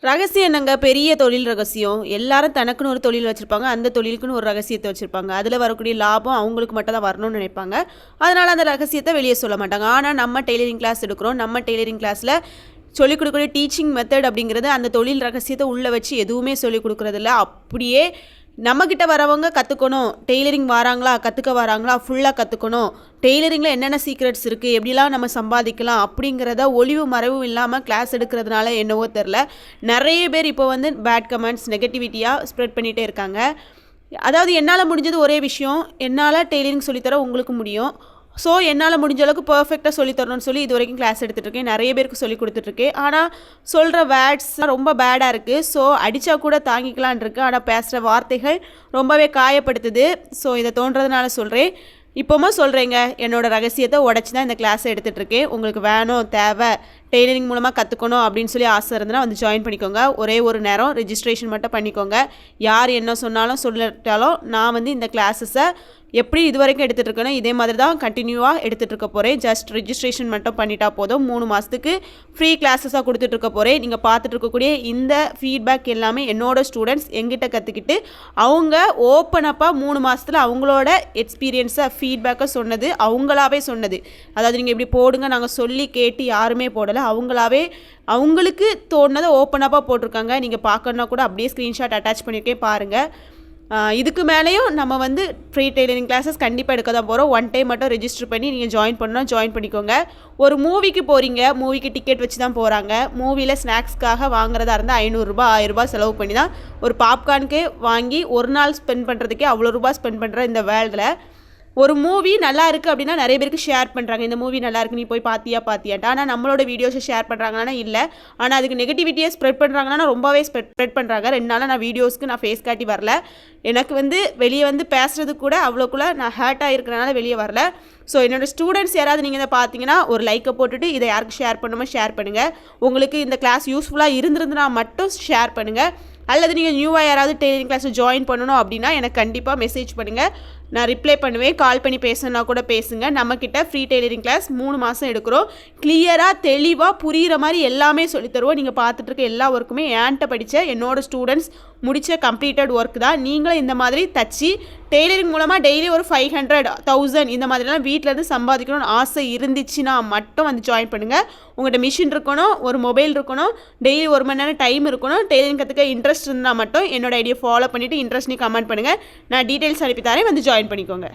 ரகசியம் என்னங்க பெரிய தொழில் ரகசியம். எல்லாரும் தனக்குன்னு ஒரு தொழில் வச்சிருப்பாங்க. அந்த தொழிலுக்குன்னு ஒரு ரகசியத்த வச்சிருப்பாங்க. அதில வரக்கூடிய லாபம் அவங்களுக்கு மட்டும் தான் வரணும்னு நினைப்பாங்க. அதனால அந்த ரகசியத்த வெளிய சொல்ல மாட்டாங்க. ஆனா நம்ம டெய்லரிங் கிளாஸ் எடுக்கிறோம். நம்ம டெய்லரிங் கிளாஸ்ல சொல்லிக் கொடுக்கக்கூடிய டீச்சிங் மெத்தட் அப்படிங்கிறது அந்த தொழில் ரகசியத்த உள்ள வச்சு எதுவுமே சொல்லிக் கொடுக்குறதில்ல. அப்படியே நம்மக்கிட்ட வரவங்க கற்றுக்கணும். டெய்லரிங் வராங்களா, கற்றுக்க வராங்களா, ஃபுல்லாக கற்றுக்கணும். டெய்லரிங்கில் என்னென்ன சீக்ரெட்ஸ் இருக்குது, எப்படிலாம் நம்ம சம்பாதிக்கலாம் அப்படிங்கிறத ஒளிவு மறைவும் இல்லாமல் கிளாஸ் எடுக்கிறதுனால என்னவோ தெரில, நிறைய பேர் இப்போ வந்து பேட் கமெண்ட்ஸ் நெகட்டிவிட்டியாக ஸ்ப்ரெட் பண்ணிகிட்டே இருக்காங்க. அதாவது என்னால் முடிஞ்சது ஒரே விஷயம், என்னால் டெய்லரிங் சொல்லித்தர உங்களுக்கு முடியும். ஸோ என்னால் முடிஞ்ச அளவுக்கு பர்ஃபெக்டாக சொல்லித்தரணும்னு சொல்லி இது வரைக்கும் கிளாஸ் எடுத்துகிட்ருக்கேன். நிறைய பேருக்கு சொல்லி கொடுத்துட்ருக்கேன். ஆனால் சொல்கிற வேர்ட்ஸ் ரொம்ப பேடாக இருக்குது. ஸோ அடித்தா கூட தாங்கிக்கலான் இருக்குது. ஆனால் பேசுகிற வார்த்தைகள் ரொம்பவே காயப்படுத்துது. ஸோ இதை தோன்றதுனால சொல்கிறேன். இப்போமா சொல்கிறேங்க, என்னோடய ரகசியத்தை உடச்சி தான் இந்த கிளாஸை எடுத்துகிட்ருக்கேன். உங்களுக்கு வேணும், தேவை, டெய்லரிங் மூலமாக கற்றுக்கணும் அப்படின்னு சொல்லி ஆசை இருந்ததுன்னா வந்து ஜாயின் பண்ணிக்கோங்க. ஒரே ஒரு நேரம் ரெஜிஸ்ட்ரேஷன் மட்டும் பண்ணிக்கோங்க. யார் என்ன சொன்னாலும் சொல்லட்டாலும் நான் வந்து இந்த கிளாஸஸை எப்படி இது வரைக்கும் எடுத்துகிட்டு இருக்கணும் இதே மாதிரி தான் கண்டினியூவாக எடுத்துகிட்டு இருக்க போகிறேன். ஜஸ்ட் ரெஜிஸ்ட்ரேஷன் மட்டும் பண்ணிட்டா போதும். 3 மாதத்துக்கு ஃப்ரீ கிளாஸஸாக கொடுத்துட்ருக்க போகிறேன். நீங்கள் பார்த்துட்டு இருக்கக்கூடிய இந்த ஃபீட்பேக் எல்லாமே என்னோடய ஸ்டூடெண்ட்ஸ் எங்கிட்ட கற்றுக்கிட்டு அவங்க ஓப்பனப்பாக 3 மாதத்தில் அவங்களோட எக்ஸ்பீரியன்ஸை ஃபீட்பேக்கை சொன்னது, அவங்களாவே சொன்னது. அதாவது நீங்கள் இப்படி போடுங்க நாங்கள் சொல்லி கேட்டு யாருமே போடலை, அவங்களாவே அவங்களுக்கு தோணுனதை ஓப்பனப்பாக போட்டிருக்காங்க. நீங்கள் பார்க்கணுன்னா கூட அப்படியே ஸ்க்ரீன்ஷாட் அட்டாச் பண்ணியிருக்கேன், பாருங்கள். இதுக்கு மேலேயும் நம்ம வந்து ஃப்ரீ டெய்லரிங் கிளாஸஸ் கண்டிப்பாக எடுக்க தான் போகிறோம். 1 டைம் மட்டும் ரெஜிஸ்டர் பண்ணி நீங்கள் ஜாயின் பண்ணணும், ஜாயின் பண்ணிக்கோங்க. ஒரு மூவிக்கு போகிறீங்க, மூவிக்கு டிக்கெட் வச்சு தான் போகிறாங்க. மூவியில் ஸ்நாக்ஸ்க்காக வாங்குறதா இருந்தால் 500 ரூபா 1000 ரூபா செலவு பண்ணி தான் ஒரு பாப்கார்னுக்கே வாங்கி ஒரு நாள் ஸ்பெண்ட் பண்ணுறதுக்கே அவ்வளோ ரூபா ஸ்பெண்ட் பண்ணுற இந்த வேர்ல்டில் ஒரு மூவி நல்லா இருக்குது அப்படின்னா நிறைய பேருக்கு ஷேர் பண்ணுறாங்க. இந்த மூவி நல்லா இருக்குது, நீ போய் பார்த்தியான்ட்டு. ஆனால் நம்மளோட வீடியோஸை ஷேர் பண்ணுறாங்கன்னா இல்லை. ஆனால் அதுக்கு நெகட்டிவிட்டியை ஸ்ப்ரெட் பண்ணுறாங்கன்னா ரொம்பவே ஸ்ப்ரெட் பண்ணுறாங்க. 2 நாளாக நான் வீடியோஸ்க்கு நான் ஃபேஸ் காட்டி வரல. எனக்கு வந்து வெளியே வந்து பேசுகிறது கூட அவ்வளோக்குள்ள நான் ஹர்ட் ஆகிருக்கிறனால வெளியே வரல. ஸோ என்னோடய ஸ்டூடெண்ட்ஸ் யாராவது நீங்கள் இதை பார்த்தீங்கன்னா ஒரு லைக்கை போட்டுட்டு இதை யாருக்கு ஷேர் பண்ணுமோ ஷேர் பண்ணுங்கள். உங்களுக்கு இந்த கிளாஸ் யூஸ்ஃபுல்லாக இருந்திருந்துன்னா மட்டும் ஷேர் பண்ணுங்கள். அல்லது நீங்கள் நியூவாக யாராவது டெய்லரிங் கிளாஸில் ஜாயின் பண்ணணும் அப்படின்னா எனக்கு கண்டிப்பாக மெசேஜ் பண்ணுங்கள், நான் ரிப்ளை பண்ணுவேன். கால் பண்ணி பேசுனா கூட பேசுங்க. நம்மக்கிட்ட ஃப்ரீ டெய்லரிங் கிளாஸ் 3 மாதம் எடுக்கிறோம். கிளியராக தெளிவாக புரிகிற மாதிரி எல்லாமே சொல்லித்தருவோம். நீங்கள் பார்த்துட்ருக்க எல்லா ஒர்க்குமே ஏன்ட்ட படித்த என்னோடய ஸ்டூடெண்ட்ஸ் முடித்த கம்ப்ளீட்டட் ஒர்க் தான். நீங்களும் இந்த மாதிரி தச்சு டெய்லரிங் மூலமாக டெய்லி ஒரு 500 1000 இந்த மாதிரிலாம் வீட்டிலேருந்து சம்பாதிக்கணும்னு ஆசை இருந்துச்சுன்னா மட்டும் வந்து ஜாயின் பண்ணுங்கள். உங்கள்கிட்ட மிஷின் இருக்கணும், ஒரு மொபைல் இருக்கணும், டெய்லி 1 மணி நேரம் டைம் இருக்கணும். டெய்லரிங் கற்றுக்க இன்ட்ரெஸ்ட் இருந்தால் மட்டும் என்னோட ஐடியா ஃபாலோ பண்ணிவிட்டு இன்ட்ரெஸ்ட் நீ கமெண்ட் பண்ணுங்கள். நான் டீட்டெயில்ஸ் அனுப்பி தரேன், வந்து ஜாயின் பண்ணிக்கோங்க.